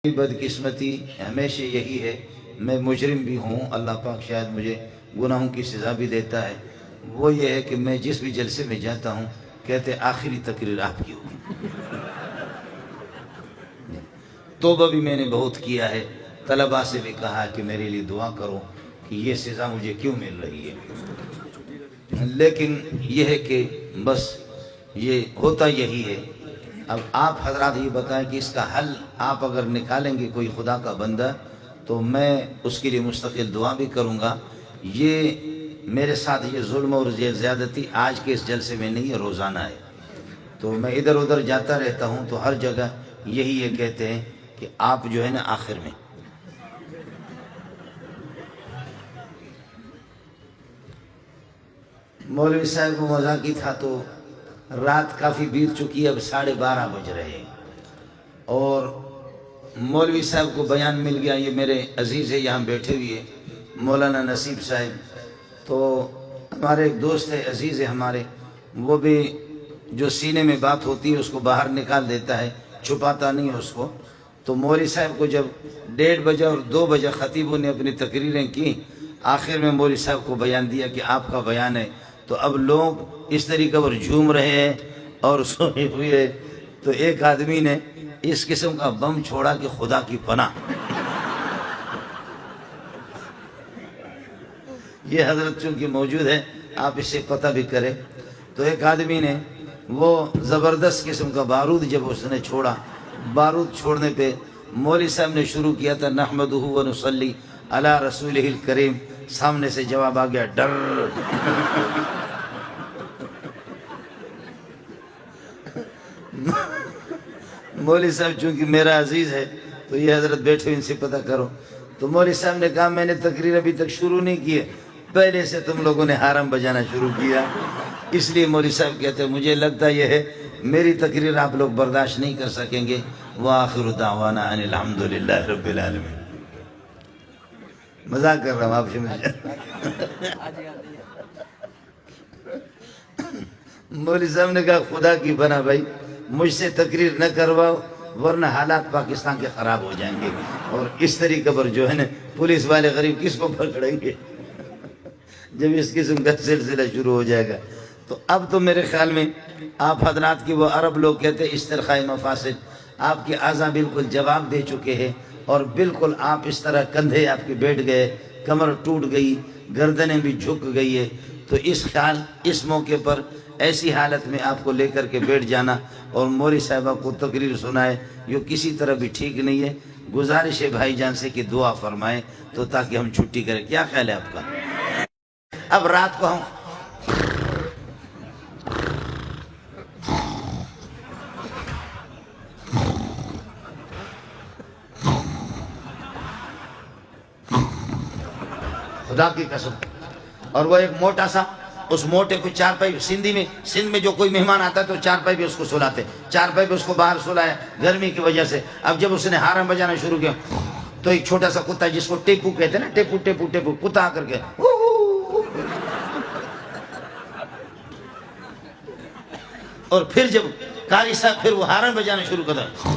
بدقسمتی ہمیشہ یہی ہے، میں مجرم بھی ہوں، اللہ پاک شاید مجھے گناہوں کی سزا بھی دیتا ہے، وہ یہ ہے کہ میں جس بھی جلسے میں جاتا ہوں کہتے آخری تقریر آپ کی ہوگی۔ توبہ بھی میں نے بہت کیا ہے، طلباء سے بھی کہا کہ میرے لیے دعا کرو کہ یہ سزا مجھے کیوں مل رہی ہے، لیکن یہ ہے کہ بس یہ ہوتا یہی ہے۔ اب آپ حضرات یہ بتائیں کہ اس کا حل آپ اگر نکالیں گے کوئی خدا کا بندہ تو میں اس کے لیے مستقل دعا بھی کروں گا۔ یہ میرے ساتھ یہ ظلم اور زیادتی آج کے اس جلسے میں نہیں ہے، روزانہ ہے، تو میں ادھر ادھر جاتا رہتا ہوں تو ہر جگہ یہی یہ کہتے ہیں کہ آپ جو ہے نا آخر میں مولوی صاحب کو مذاقی تھا تو رات کافی بیت چکی ہے، اب 12:30 بج رہے ہیں اور مولوی صاحب کو بیان مل گیا، یہ میرے عزیز ہے یہاں بیٹھے ہوئے مولانا نصیب صاحب، تو ہمارے ایک دوست ہے عزیز ہے ہمارے، وہ بھی جو سینے میں بات ہوتی ہے اس کو باہر نکال دیتا ہے، چھپاتا نہیں ہے اس کو۔ تو مولوی صاحب کو جب 1:30 بجے اور 2 بجے خطیبوں نے اپنی تقریریں کی، آخر میں مولوی صاحب کو بیان دیا کہ آپ کا بیان ہے، تو اب لوگ اس طریقے پر جھوم رہے ہیں اور سوئے ہوئے، تو ایک آدمی نے اس قسم کا بم چھوڑا کہ خدا کی پناہ، یہ حضرت چونکہ موجود ہے آپ اسے پتہ بھی کریں، تو ایک آدمی نے وہ زبردست قسم کا بارود جب اس نے چھوڑا، بارود چھوڑنے پہ مولوی صاحب نے شروع کیا تھا نحمدہ و نصلی علی رسولہ الکریم، سامنے سے جواب آ گیا ڈر۔ مولوی صاحب چونکہ میرا عزیز ہے تو یہ حضرت بیٹھے ان سے پتہ کرو، تو مولوی صاحب نے کہا میں نے تقریر ابھی تک شروع نہیں کی ہے، پہلے سے تم لوگوں نے حرم بجانا شروع کیا، اس لیے مولوی صاحب کہتے ہیں مجھے لگتا یہ ہے میری تقریر آپ لوگ برداشت نہیں کر سکیں گے، وآخر دعوانا ان الحمدللہ رب العالمین۔ مذاق کر رہا ہوں آپ سے مجھے۔ مولوی صاحب نے کہا خدا کی بنا بھائی مجھ سے تقریر نہ کرواؤ ورنہ حالات پاکستان کے خراب ہو جائیں گے، اور اس طریقے پر جو ہے نا پولیس والے غریب کس کو پکڑیں گے جب اس قسم کا سلسلہ شروع ہو جائے گا۔ تو اب تو میرے خیال میں آپ حضرات کی وہ عرب لوگ کہتے ہیں استرخاء مفاسد، آپ کے اعضاء بالکل جواب دے چکے ہیں، اور بالکل آپ اس طرح کندھے آپ کے بیٹھ گئے، کمر ٹوٹ گئی، گردنیں بھی جھک گئی ہے، تو اس موقع پر ایسی حالت میں آپ کو لے کر کے بیٹھ جانا اور مولوی صاحبہ کو تقریر سنائے یہ کسی طرح بھی ٹھیک نہیں ہے۔ گزارش ہے بھائی جان سے کہ دعا فرمائیں تو تاکہ ہم چھٹی کریں، کیا خیال ہے آپ کا؟ اب رات کو ہم خدا کی قسم، اور وہ ایک موٹا سا، اس موٹے کو چارپائی، سندھ میں جو کوئی مہمان آتا ہے تو چارپائی بھی اس کو سلاتے، چارپائی بھی اس کو باہر سلایا گرمی کی وجہ سے۔ اب جب اس نے حرم بجانا شروع کیا تو ایک چھوٹا سا کتا جس کو ٹیپو کہتے ہیں نا، ٹیپو ٹیپو ٹیپو، کتا آ کر کے اور پھر جب قاری صاحب پھر وہ حرم بجانا شروع کرتا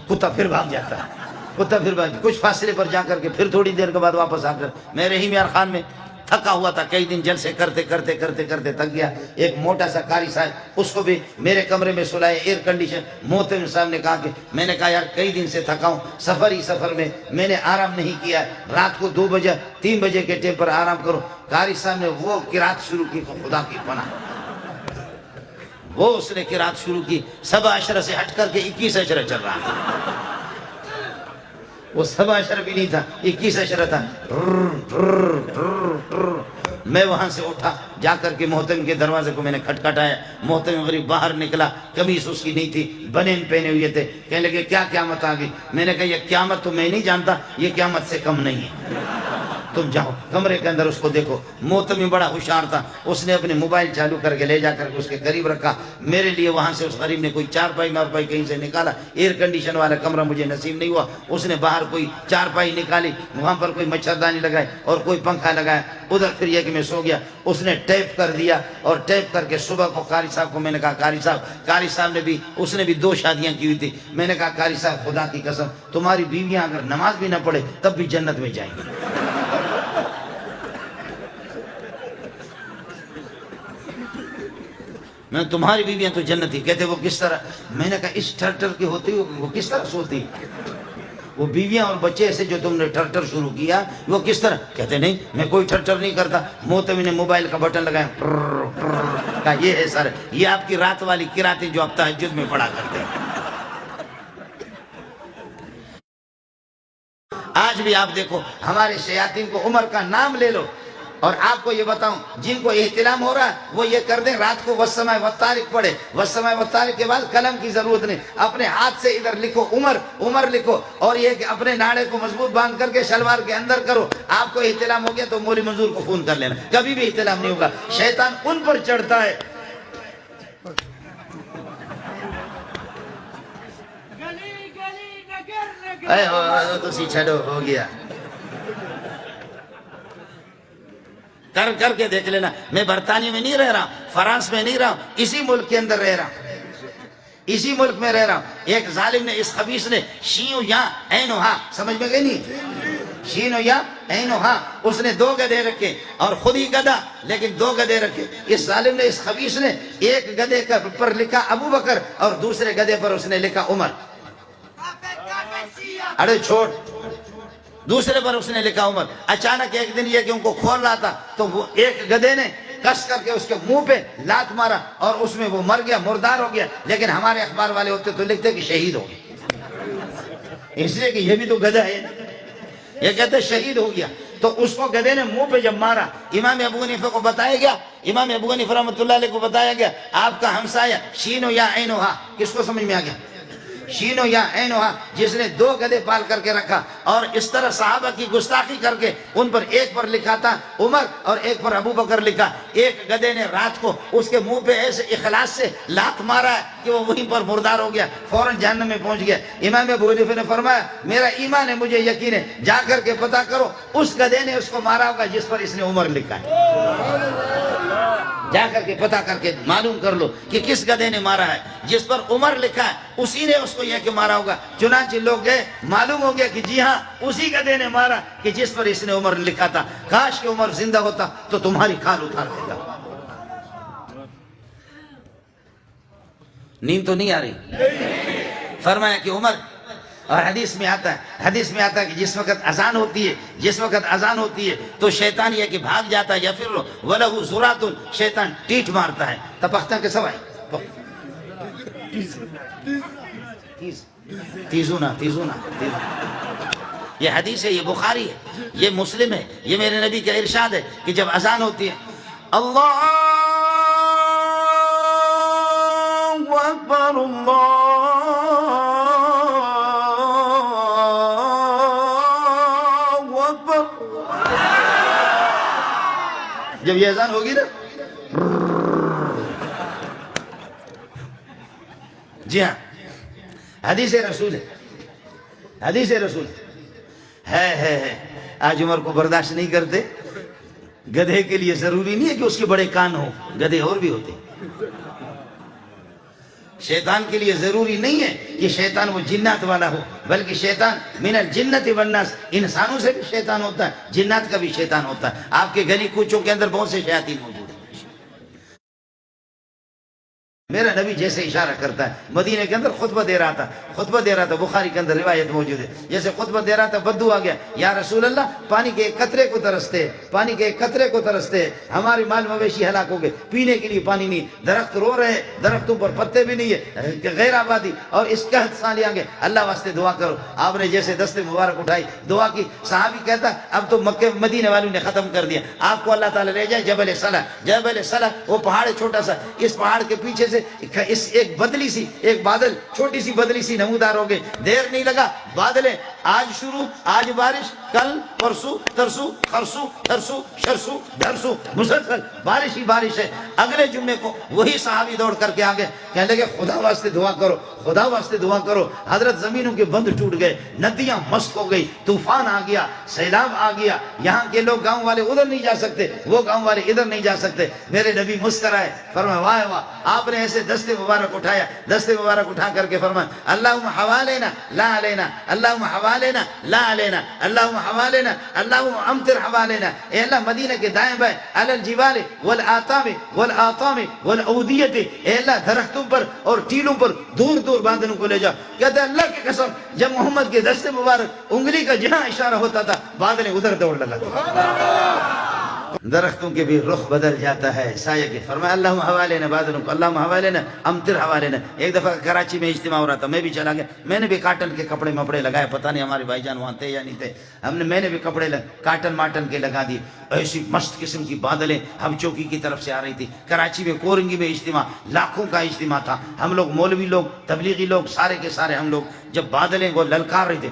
کتا پھر بھاگ جاتا ہے، کتا پھر بھاگ کچھ فاصلے پر جا کر کے پھر تھوڑی دیر کے بعد واپس آ کر میں رحیم یار خان میں تھکا ہوا تھا، کئی دن جلسے کرتے کرتے کرتے کرتے تھک گیا، ایک موٹا سا قاری صاحب اس کو بھی میرے کمرے میں سلائے، ایئر کنڈیشن، محترم صاحب نے کہا کہ میں نے کہا یار کئی دن سے تھکا ہوں، سفر میں نے آرام نہیں کیا، رات کو 2 بجے 3 بجے کے ٹائم پر آرام کرو۔ قاری صاحب نے وہ قرات شروع کی، خدا کی پناہ وہ اس نے قرات شروع کی، 7 اشرہ سے ہٹ کر کے 21 اشرہ چل رہا تھا، وہ 7 اشرہ بھی نہیں تھا، 21 اشرہ تھا۔ میں وہاں سے اٹھا جا کر کے محترم کے دروازے کو میں نے کھٹکھٹایا، محترم غریب باہر نکلا، قمیص اس کی نہیں تھی، بنین پہنے ہوئے تھے، کہنے لگے کیا قیامت آ گئی؟ میں نے کہا یہ قیامت تو میں نہیں جانتا، یہ قیامت سے کم نہیں ہے۔ تم جاؤ کمرے کے اندر اس کو دیکھو۔ محتمی بڑا ہوشیار تھا، اس نے اپنے موبائل چالو کر کے لے جا کر کے اس کے قریب رکھا۔ میرے لیے وہاں سے اس غریب نے کوئی چارپائی مارپائی کہیں سے نکالا، ایئر کنڈیشن والا کمرہ مجھے نصیب نہیں ہوا، اس نے باہر کوئی چارپائی نکالی، وہاں پر کوئی مچھردانی لگائی اور کوئی پنکھا لگایا، ادھر پھر یہ کہ میں سو گیا۔ اس نے ٹیپ کر دیا اور ٹیپ کر کے صبح کو قاری صاحب کو میں نے کہا قاری صاحب نے بھی، اس نے بھی 2 شادیاں کی ہوئی تھی، میں نے کہا قاری صاحب خدا کی قسم تمہاری بیویاں اگر نماز بھی نہ پڑھے تب بھی جنت میں جائیں گی۔ میں تمہاری بیویاں تو جنت ہی۔ کہتے وہ کس طرح؟ میں نے کہا اس ٹھر کے ہوتی وہ کس طرح سوتی؟ وہ بیویاں اور بچے ایسے جو تم نے ٹھر شروع کیا وہ کس طرح؟ کہتے نہیں میں کوئی ٹھر نہیں کرتا۔ محتمی نے موبائل کا بٹن لگایا، کہا یہ ہے سر، یہ آپ کی رات والی قراتیں جو آپ تہجد میں پڑھا کرتے ہیں۔ آج بھی آپ دیکھو ہمارے شیاطین کو عمر کا نام لے لو، اور آپ کو یہ بتاؤں جن کو احتلام ہو رہا ہے وہ یہ کر دیں رات کو والسماء والطارق پڑھے، والسماء والطارق کے بعد قلم کی ضرورت نہیں، اپنے ہاتھ سے ادھر لکھو عمر لکھو، اور یہ کہ اپنے ناڑے کو مضبوط باندھ کر کے شلوار کے اندر کرو۔ آپ کو احتلام ہو گیا تو مولی منظور کو فون کر لینا، کبھی بھی احتلام نہیں ہوگا، شیطان ان پر چڑھتا ہے۔ تو چھڑو ہو گیا، کر کے دیکھ لینا۔ میں برطانیہ میں نہیں رہ رہا، فرانس میں نہیں رہا، اسی ملک کے اندر رہ رہا ہوں، اسی ملک میں رہ رہا ہوں۔ ایک ظالم نے، اس خبیث نے، شین و یا عین و ہا، سمجھ میں گئی نہیں؟ شین و یا عین و ہا، اس نے 2 گدھے رکھے اور خود ہی گدھا لیکن 2 گدھے رکھے۔ اس ظالم نے، اس خبیث نے ایک گدھے پر لکھا ابو بکر اور دوسرے گدھے پر اس نے لکھا عمر۔ ارے چھوڑ، دوسرے پر اس نے لکھا عمر۔ اچانک ایک دن یہ کہ ان کو کھول رہا تھا تو وہ ایک گدھے نے کس کر کے اس کے منہ پہ لات مارا اور اس میں وہ مر گیا، مردار ہو گیا۔ لیکن ہمارے اخبار والے ہوتے تو لکھتے کہ شہید ہو گیا، اس لیے کہ یہ بھی تو گدھا ہے نا، یہ کہتے شہید ہو گیا۔ تو اس کو گدھے نے منہ پہ جب مارا، امام ابو حنیفہ کو بتایا گیا، امام ابو حنیفہ رحمۃ اللہ علیہ کو بتایا گیا آپ کا ہمسایہ شین و یا عین و ہا، کس کو سمجھ میں آ گیا؟ شین و یا عین و ہا، جس نے 2 گدھے پال کر کے رکھا اور اس طرح صحابہ کی گستاخی کر کے ان پر ایک پر لکھا تھا عمر اور ایک پر ابو بکر لکھا۔ ایک گدھے نے رات کو اس کے منہ پہ ایسے اخلاص سے لات مارا ہے کہ وہ وہیں پر مردار ہو گیا، فوراً جہنم میں پہنچ گیا۔ امام ابو حنیفہ نے فرمایا میرا ایمان ہے، مجھے یقین ہے، جا کر کے پتہ کرو اس گدھے نے اس کو مارا ہوگا جس پر اس نے عمر لکھا ہے۔ جا کر کے پتہ کر کے معلوم کر لو کہ کس گدھے نے مارا ہے، جس پر عمر لکھا ہے اسی نے اس کو یہ کہ مارا ہوگا۔ چنانچہ لوگ گئے، معلوم ہو گیا کہ جی ہاں اسی گدھے نے مارا کہ جس پر اس نے عمر لکھا تھا۔ کاش کہ عمر زندہ ہوتا تو تمہاری کھال اتار دیتا۔ نیند تو نہیں آ رہی؟ فرمایا کہ عمر، اور حدیث میں آتا ہے کہ جس وقت اذان ہوتی ہے تو شیطان یہ کہ بھاگ جاتا ہے، یا پھر وَلَهُ زُرَاتٌ، شیطان ٹیٹ مارتا ہے، تپختہ کے سوائے تیزونا۔ یہ حدیث ہے، یہ بخاری ہے، یہ مسلم ہے، یہ میرے نبی کا ارشاد ہے کہ جب اذان ہوتی ہے اللہ اکبر جب یہ اذان ہوگی نا، جی ہاں حدیث رسول ہے۔ آج عمر کو برداشت نہیں کرتے۔ گدھے کے لیے ضروری نہیں ہے کہ اس کے بڑے کان ہوں، گدھے اور بھی ہوتے۔ شیطان کے لیے ضروری نہیں ہے کہ شیطان وہ جنات والا ہو، بلکہ شیطان من الجنت والناس، انسانوں سے بھی شیطان ہوتا ہے، جنات کا بھی شیطان ہوتا ہے۔ آپ کے گلی کوچوں کے اندر بہت سے شیاطین موجود ہیں۔ میرا نبی جیسے اشارہ کرتا ہے، مدینہ کے اندر خطبہ دے رہا تھا، بخاری کے اندر روایت موجود ہے، جیسے خطبہ دے رہا تھا بدو آ گیا، یا رسول اللہ پانی کے ایک قطرے کو ترستے، ہمارے مال مویشی ہلاک ہو گئے، پینے کے لیے پانی نہیں، درخت رو رہے ہیں، درختوں پر پتے بھی نہیں ہے، غیر آبادی، اور اس قحط سالی آگے، اللہ واسطے دعا کرو۔ آپ نے جیسے دست مبارک اٹھائی، دعا کی، صحابی کہتا اب تو مکہ مدینہ والوں نے ختم کر دیا، آپ کو اللہ تعالیٰ لے جائے جبل صلہ، وہ پہاڑ ہے چھوٹا سا، اس پہاڑ کے پیچھے سے ایک بادل چھوٹی سی بدلی سی نمودار ہو گئے، دیر نہیں لگا، بادلیں آج شروع، آج بارش، کل پرسو ترسو خرسو ترسو شرسو دھرسو، مسلسل بارش ہی بارش ہے۔ اگلے جمعے کو وہی صحابی دوڑ کر کے آگے کہنے لگے خدا واسطے دعا کرو، خدا واسطے دعا کرو۔ حضرت زمینوں کے بند ٹوٹ گئے، ندیاں مست ہو گئی، طوفان آ گیا، سیلاب آ گیا، یہاں کے لوگ گاؤں والے ادھر نہیں جا سکتے، وہ گاؤں والے ادھر نہیں جا سکتے۔ میرے نبی مسکرائے، فرمایا واہ واہ، آپ نے ایسے دستے مبارک اٹھایا، دستے مبارک اٹھا کر کے فرمایا اللہم حوالنا لا علینا، اللہم حوالنا لا علینا، اللہم حوالنا، اللہم امطر حوالنا۔ اے اللہ مدینہ کے دائیں بائیں علی الجبال والآتام والآطام والأودیت، اے اللہ درختوں پر اور ٹیلوں پر دور دور بادلوں کو لے جا۔ کہتے ہیں اللہ کی قسم جب محمد کے دستے مبارک انگلی کا جہاں اشارہ ہوتا تھا بادلیں ادھر دوڑ لگاتے، درختوں کے بھی رخ بدل جاتا ہے سایہ کے۔ فرمایا اللہم حوالنا بادلوں کو، اللہم حوالنا امطر حوالنا۔ ایک دفعہ کراچی میں اجتماع ہو رہا تھا، میں بھی چلا گیا، میں نے بھی کاٹن کے کپڑے مپڑے لگائے، پتہ نہیں ہمارے بھائی جان وہاں تھے یا نہیں تھے، میں نے بھی کپڑے کاٹن ماٹن کے لگا دیے۔ ایسی مست قسم کی بادلیں ہم چوکی کی طرف سے آ رہی تھی۔ کراچی میں کورنگی میں اجتماع، لاکھوں کا اجتماع تھا، ہم لوگ مولوی لوگ تبلیغی لوگ سارے کے سارے ہم لوگ جب بادلیں وہ للکار رہے تھے،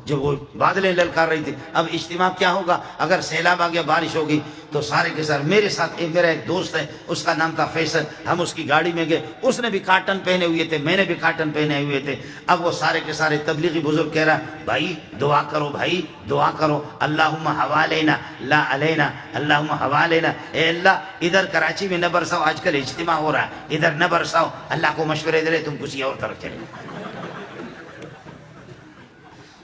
جب وہ بادلیں للکار رہی تھی، اب اجتماع کیا ہوگا اگر سیلاب آ گیا، بارش ہوگی تو سارے کے سارے میرے ساتھ میرا ایک دوست ہے، اس کا نام تھا فیصل، ہم اس کی گاڑی میں گئے، اس نے بھی کاٹن پہنے ہوئے تھے، میں نے بھی کاٹن پہنے ہوئے تھے۔ اب وہ سارے کے سارے تبلیغی بزرگ کہہ رہا بھائی دعا کرو، بھائی دعا کرو، اللہم حوالنا لا علینا، اللہم حوالنا، اے اللہ ادھر کراچی میں نہ برساؤ، آج کل اجتماع ہو رہا ہے ادھر نہ برساؤ، اللہ کو مشورے دے رہے تم کسی اور طرف چلے۔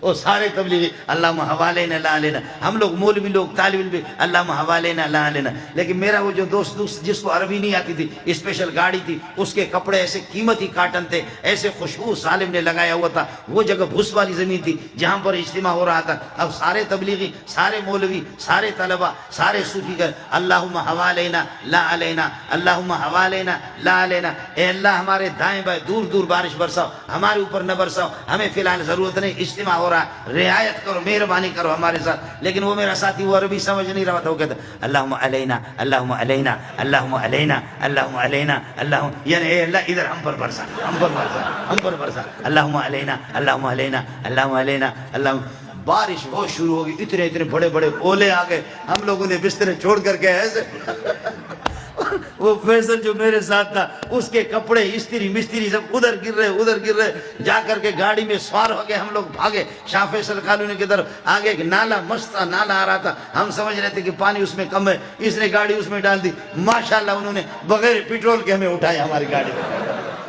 وہ سارے تبلیغی اللہم حوالنا لا علینا، ہم لوگ مولوی لوگ طالب علم بھی اللہم حوالنا لا علینا۔ لیکن میرا وہ جو دوست جس کو عربی نہیں آتی تھی، اسپیشل گاڑی تھی، اس کے کپڑے ایسے قیمتی کاٹن تھے، ایسے خوشبو سالم نے لگایا ہوا تھا، وہ جگہ بھوس والی زمین تھی جہاں پر اجتماع ہو رہا تھا۔ اب سارے تبلیغی، سارے مولوی، سارے طلبہ، سارے صوفی گئے اللہم حوالنا لا علینا، اللہم حوالنا لا علینا، اے اللہ ہمارے دائیں بائیں دور دور بارش برساؤ، ہمارے اوپر نہ برساؤ، ہمیں فی الحال ضرورت نہیں، اجتماع ہو رہا ہے، رعایت کرو، مہربانی کرو ہمارے ساتھ۔ لیکن وہ میرا ساتھی وہ عربی سمجھ نہیں رہا تھا، وہ کہتا اللہم علینا اللہم علینا اللہم علینا اللہم علینا، اللہم یعنی اے اللہ ادھر ہم پر برسا، ہم پر برسا، ہم پر برسا، اللہم علینا اللہم علینا اللہم علینا اللہم۔ بارش وہ شروع ہوگی، اتنے اتنے بڑے بڑے اولے آ گئے، ہم لوگوں نے بسترے چھوڑ کر کے ایسے وہ فیصل جو میرے ساتھ تھا اس کے کپڑے استری مستری سب ادھر گر رہے، جا کر کے گاڑی میں سوار ہو گئے، ہم لوگ بھاگے شاہ فیصل کالونی کی طرف۔ آگے ایک نالا مست تھا، نالا آ رہا تھا، ہم سمجھ رہے تھے کہ پانی اس میں کم ہے، اس نے گاڑی اس میں ڈال دی، ماشاءاللہ انہوں نے بغیر پیٹرول کے ہمیں اٹھایا ہماری گاڑی میں،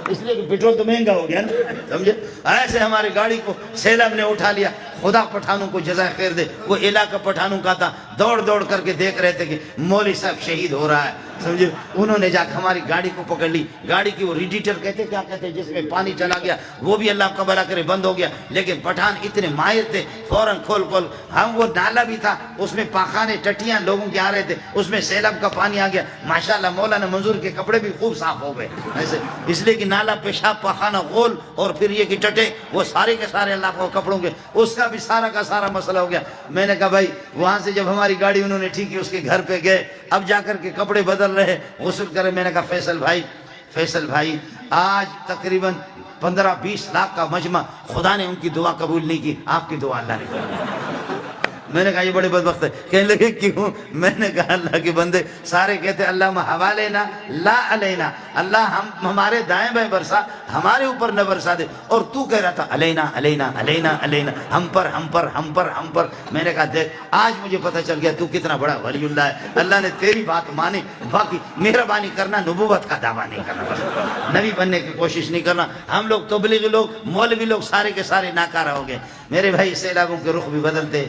اس لیے کہ پیٹرول تو مہنگا ہو گیا نا، سمجھے؟ ایسے ہماری گاڑی کو سیلاب نے اٹھا لیا۔ خدا پٹھانوں کو جزائے خیر دے، وہ علاقہ پٹھانوں کا تھا، دوڑ دوڑ کر کے دیکھ رہے تھے کہ مولوی صاحب شہید ہو رہا ہے، سمجھے؟ انہوں نے جا کے ہماری گاڑی کو پکڑ لی، گاڑی کی وہ ریڈیٹر کہتے کیا کہتے جس میں پانی چلا گیا، وہ بھی اللہ کا بھلا کرے بند ہو گیا۔ لیکن پٹھان اتنے ماہر تھے، فوراً کھول ہم وہ نالا بھی تھا، اس میں پاخانے ٹٹیاں لوگوں کے آ رہے تھے، اس میں سیلاب کا پانی آ گیا، ماشاءاللہ مولانا منظور کے کپڑے بھی خوب صاف ہو گئے ایسے، اس لیے کہ نالا پیشاب پاخانہ غول اور پھر یہ کہ ٹٹے وہ سارے کے سارے اللہ کو کپڑوں کے، اس کا بھی سارا کا سارا مسئلہ ہو گیا۔ میں نے کہا بھائی وہاں سے جب ہماری گاڑی انہوں نے ٹھیک کی، اس کے گھر پہ گئے، اب جا کر کے کپڑے بدل رہے، غسل کرے۔ میں نے کہا فیصل بھائی آج تقریباً 15-20 لاکھ کا مجمع، خدا نے ان کی دعا قبول نہیں کی، آپ کی دعا اللہ نے قبول۔ میں نے کہا یہ بڑے بدبخت ہے، کہنے لگے کیوں؟ میں نے کہا اللہ کے بندے سارے کہتے اللہم حوالنا لا علینا، اللہ ہمارے دائیں بائیں برسا، ہمارے اوپر نہ برسا دے، اور تو کہہ رہا تھا علینا علینا علینا علینا، ہم پر ہم پر ہم پر ہم پر۔ میں نے کہا دیکھ آج مجھے پتہ چل گیا تو کتنا بڑا ولی اللہ ہے، اللہ نے تیری بات مانی، باقی مہربانی کرنا، نبوت کا دعویٰ نہیں کرنا، بس نبی بننے کی کوشش نہیں کرنا۔ ہم لوگ تبلیغی لوگ مولوی لوگ سارے کے سارے ناکارہ ہو گئے۔ میرے بھائی سیلابوں کے رخ بھی بدلتے